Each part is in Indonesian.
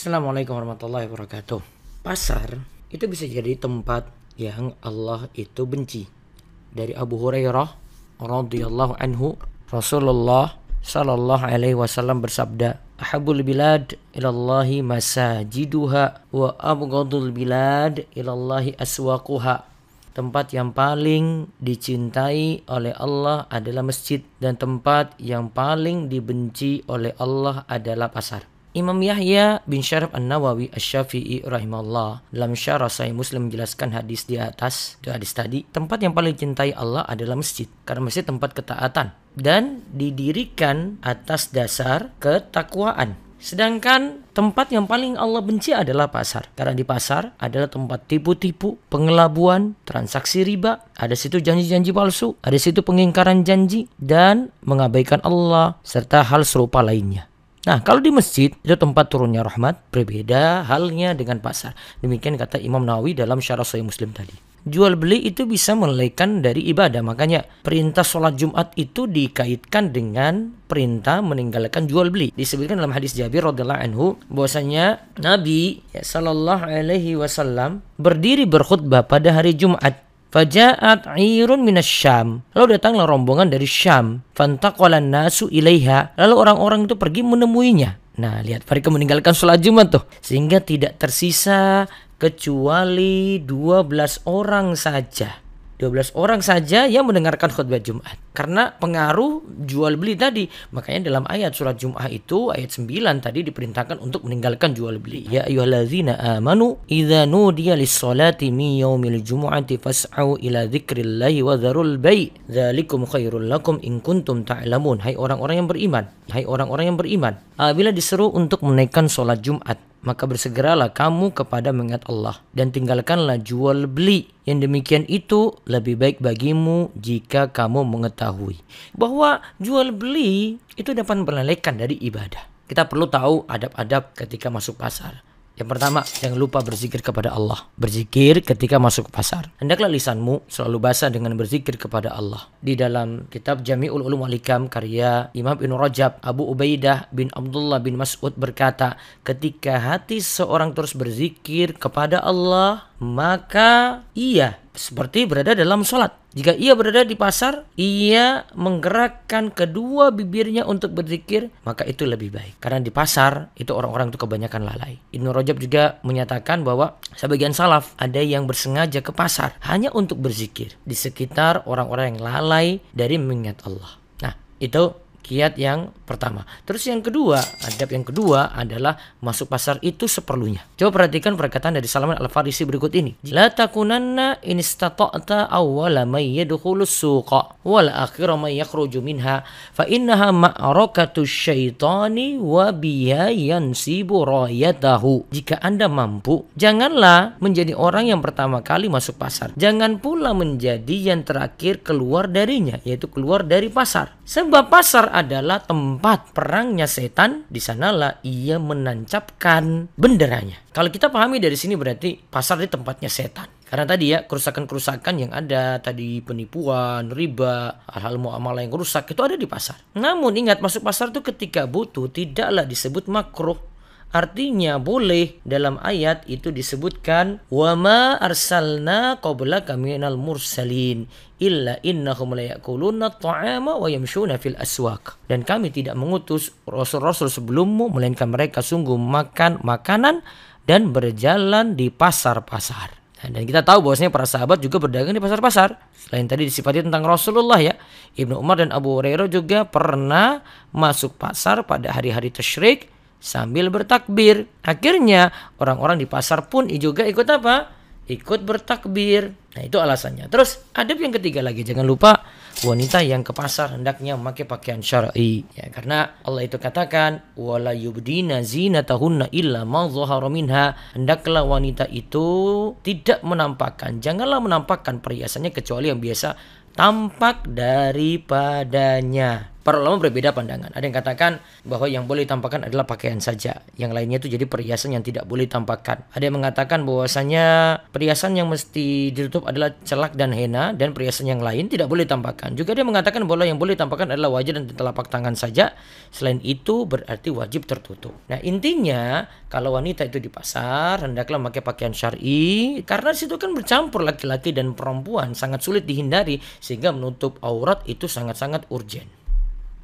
Assalamualaikum warahmatullahi wabarakatuh. Pasar itu bisa jadi tempat yang Allah itu benci. Dari Abu Hurairah radhiyallahu anhu, Rasulullah sallallahu alaihi wasallam bersabda, "Ahabul bilad ilallahi masajiduha wa abghadul bilad ilallahi aswaquha." Tempat yang paling dicintai oleh Allah adalah masjid, dan tempat yang paling dibenci oleh Allah adalah pasar. Imam Yahya bin Syaraf An-Nawawi Asy-Syafi'i rahimahullah dalam Syarah Sahih Muslim menjelaskan hadis di atas, itu hadis tadi, tempat yang paling dicintai Allah adalah masjid, karena masjid tempat ketaatan dan didirikan atas dasar ketakwaan. Sedangkan tempat yang paling Allah benci adalah pasar, karena di pasar adalah tempat tipu-tipu, pengelabuan, transaksi riba, ada situ janji-janji palsu, ada situ pengingkaran janji dan mengabaikan Allah serta hal serupa lainnya. Nah, kalau di masjid itu tempat turunnya rahmat, berbeda halnya dengan pasar. Demikian kata Imam Nawawi dalam Syarah Sahih Muslim tadi. Jual beli itu bisa melalaikan dari ibadah. Makanya perintah sholat Jumat itu dikaitkan dengan perintah meninggalkan jual beli. Disebutkan dalam hadis Jabir radhiyallahu anhu bahwasanya Nabi sallallahu alaihi wasallam berdiri berkhutbah pada hari Jumat. Faja'at 'irun minasyam. Lalu datanglah rombongan dari Syam. Fantaqalan nasu ilaiha. Lalu orang-orang itu pergi menemuinya. Nah, lihat, mereka meninggalkan sholat Jumat tuh, sehingga tidak tersisa kecuali 12 orang saja. 12 orang saja yang mendengarkan khutbah Jumat. Karena pengaruh jual beli tadi. Makanya dalam ayat surat Jum'ah itu, ayat 9 tadi diperintahkan untuk meninggalkan jual beli. Ya ayyuhallazina amanu idza nudiya lis-salati min yaumil jumu'ati fas'au ila dzikrillahi wa dzarul bai'. Dzalikum khairul lakum in kuntum ta'lamun. Hai orang-orang yang beriman. Hai orang-orang yang beriman. Apabila diseru untuk menaikkan salat Jumat, maka bersegeralah kamu kepada mengingat Allah dan tinggalkanlah jual beli. Yang demikian itu lebih baik bagimu jika kamu mengetahui bahwa jual beli itu dapat melalaikan dari ibadah. Kita perlu tahu adab-adab ketika masuk pasar. Yang pertama, jangan lupa berzikir kepada Allah. Berzikir ketika masuk pasar. Hendaklah lisanmu selalu basah dengan berzikir kepada Allah. Di dalam kitab Jami'ul Ulum wal Hikam karya Imam Ibnu Rajab, Abu Ubaidah bin Abdullah bin Mas'ud berkata, ketika hati seorang terus berzikir kepada Allah, maka ia seperti berada dalam sholat. Jika ia berada di pasar, ia menggerakkan kedua bibirnya untuk berzikir, maka itu lebih baik. Karena di pasar itu orang-orang itu kebanyakan lalai. Ibnu Rajab juga menyatakan bahwa sebagian salaf ada yang bersengaja ke pasar hanya untuk berzikir di sekitar orang-orang yang lalai dari mengingat Allah. Nah, itu kiat yang pertama. Terus yang kedua, adab yang kedua adalah masuk pasar itu seperlunya. Coba perhatikan perkataan dari Salman Al-Farisi berikut ini. La takunanna in istata'ta awwala may yadkhulus suqa wal akhira may yakhruju minha fa innaha ma'rakatu syaitani wa biha yansibu rayatahu. Jika Anda mampu, janganlah menjadi orang yang pertama kali masuk pasar. Jangan pula menjadi yang terakhir keluar darinya, yaitu keluar dari pasar. Sebab pasar adalah tempat perangnya setan, di sanalah ia menancapkan benderanya. Kalau kita pahami dari sini berarti pasar di tempatnya setan. Karena tadi ya, kerusakan-kerusakan yang ada tadi, penipuan, riba, hal-hal muamalah yang rusak itu ada di pasar. Namun ingat, masuk pasar itu ketika butuh tidaklah disebut makruh. Artinya boleh. Dalam ayat itu disebutkan wa ma arsalna qablaka minal mursalin illa innahum la ya'kuluna at-ta'ama wa yamshuna fil aswaq. Dan kami tidak mengutus rasul-rasul sebelummu melainkan mereka sungguh makan makanan dan berjalan di pasar-pasar. Dan kita tahu bahwasanya para sahabat juga berdagang di pasar-pasar. Selain tadi disifati tentang Rasulullah ya, Ibnu Umar dan Abu Hurairah juga pernah masuk pasar pada hari-hari tasyrik sambil bertakbir. Akhirnya orang-orang di pasar pun juga ikut apa? Ikut bertakbir. Nah, itu alasannya. Terus adab yang ketiga lagi, jangan lupa wanita yang ke pasar hendaknya memakai pakaian syar'i. Ya, karena Allah itu katakan wala yubdina zinatahunna illa ma dhahara minha. Hendaklah wanita itu tidak menampakkan, janganlah menampakkan perhiasannya kecuali yang biasa tampak daripadanya. Para ulama berbeda pandangan. Ada yang katakan bahwa yang boleh ditampakkan adalah pakaian saja. Yang lainnya itu jadi perhiasan yang tidak boleh ditampakkan. Ada yang mengatakan bahwasanya perhiasan yang mesti ditutup adalah celak dan henna, dan perhiasan yang lain tidak boleh ditampakkan. Juga dia mengatakan bahwa yang boleh ditampakkan adalah wajah dan telapak tangan saja. Selain itu berarti wajib tertutup. Nah, intinya kalau wanita itu di pasar hendaklah memakai pakaian syar'i, karena situ kan bercampur laki-laki dan perempuan, sangat sulit dihindari, sehingga menutup aurat itu sangat-sangat urgent.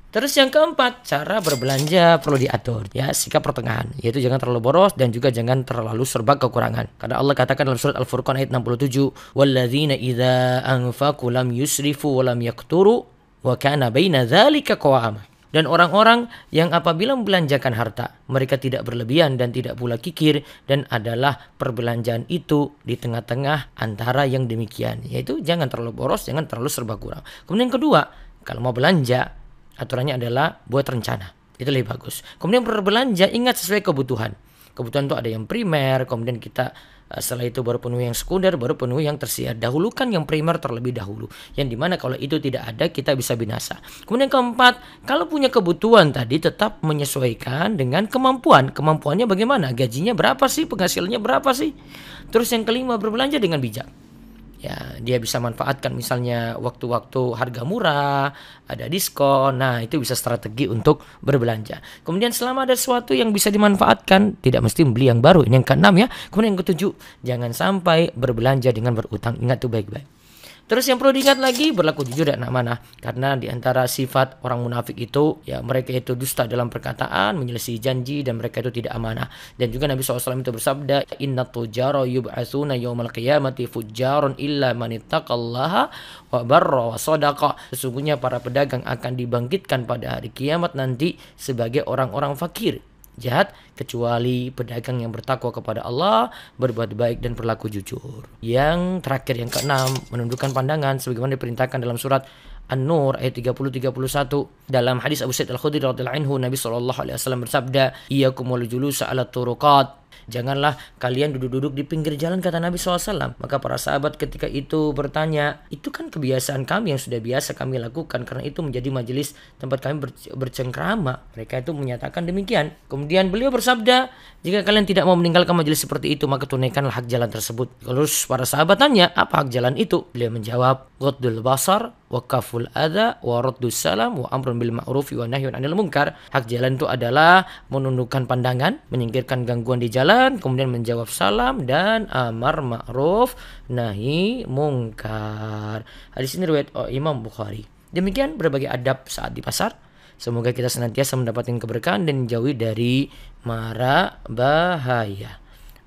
Terus yang keempat, cara berbelanja perlu diatur, ya, sikap pertengahan, yaitu jangan terlalu boros dan juga jangan terlalu serba kekurangan. Karena Allah katakan dalam surat Al-Furqan ayat 67, "Walladzina idza anfaqu lam yusrifu wa lam yaqturu wa kana baina dzalika qawama." Dan orang-orang yang apabila membelanjakan harta, mereka tidak berlebihan dan tidak pula kikir, dan adalah perbelanjaan itu di tengah-tengah antara yang demikian, yaitu jangan terlalu boros, jangan terlalu serba kurang. Kemudian yang kedua, kalau mau belanja, aturannya adalah buat rencana. Itu lebih bagus. Kemudian berbelanja ingat sesuai kebutuhan. Kebutuhan itu ada yang primer, kemudian kita setelah itu baru penuhi yang sekunder, baru penuhi yang tersier. Dahulukan yang primer terlebih dahulu. Yang dimana kalau itu tidak ada, kita bisa binasa. Kemudian keempat, kalau punya kebutuhan tadi tetap menyesuaikan dengan kemampuan. Kemampuannya bagaimana? Gajinya berapa sih? Penghasilannya berapa sih? Terus yang kelima, berbelanja dengan bijak. Ya, dia bisa manfaatkan misalnya waktu-waktu harga murah, ada diskon. Nah, itu bisa strategi untuk berbelanja. Kemudian selama ada sesuatu yang bisa dimanfaatkan, tidak mesti beli yang baru. Ini yang keenam ya. Kemudian yang ketujuh, jangan sampai berbelanja dengan berutang. Ingat tuh baik-baik. Terus yang perlu diingat lagi, berlaku jujur dan amanah. Karena di antara sifat orang munafik itu, ya mereka itu dusta dalam perkataan, menyelesaikan janji, dan mereka itu tidak amanah. Dan juga Nabi SAW itu bersabda, "Inna tujara yub'atsuna yawmal qiyamati fujjaron illa manittaqallaha wa barra wa sadaqa." Sesungguhnya para pedagang akan dibangkitkan pada hari kiamat nanti sebagai orang-orang fakir, jahat, kecuali pedagang yang bertakwa kepada Allah, berbuat baik dan berlaku jujur. Yang terakhir, yang keenam, menundukkan pandangan sebagaimana diperintahkan dalam surat An-Nur ayat 30-31. Dalam hadis Abu Sa'id Al-Khudri radhiyallahu anhu, Nabi SAW bersabda, "Iyyakum wal julusa 'ala turuqat." Janganlah kalian duduk-duduk di pinggir jalan, kata Nabi SAW. Maka para sahabat ketika itu bertanya, itu kan kebiasaan kami yang sudah biasa kami lakukan, karena itu menjadi majelis tempat kami bercengkrama. Mereka itu menyatakan demikian. Kemudian beliau bersabda, jika kalian tidak mau meninggalkan majelis seperti itu, maka tunaikanlah hak jalan tersebut. Terus para sahabat tanya, apa hak jalan itu? Beliau menjawab, ghaddul basar, wa kaful adha, wa raddus salam, wa amrun bil ma'rufi, wa nahyun 'anil munkar. Hak jalan itu adalah menundukkan pandangan, menyingkirkan gangguan di jalan, kemudian menjawab salam, dan amar ma'ruf nahi mungkar. Hadis ini riwayat Imam Bukhari. Demikian berbagai adab saat di pasar. Semoga kita senantiasa mendapatkan keberkahan dan jauhi dari mara bahaya.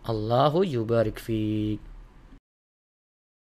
Allahu yubarik fiik.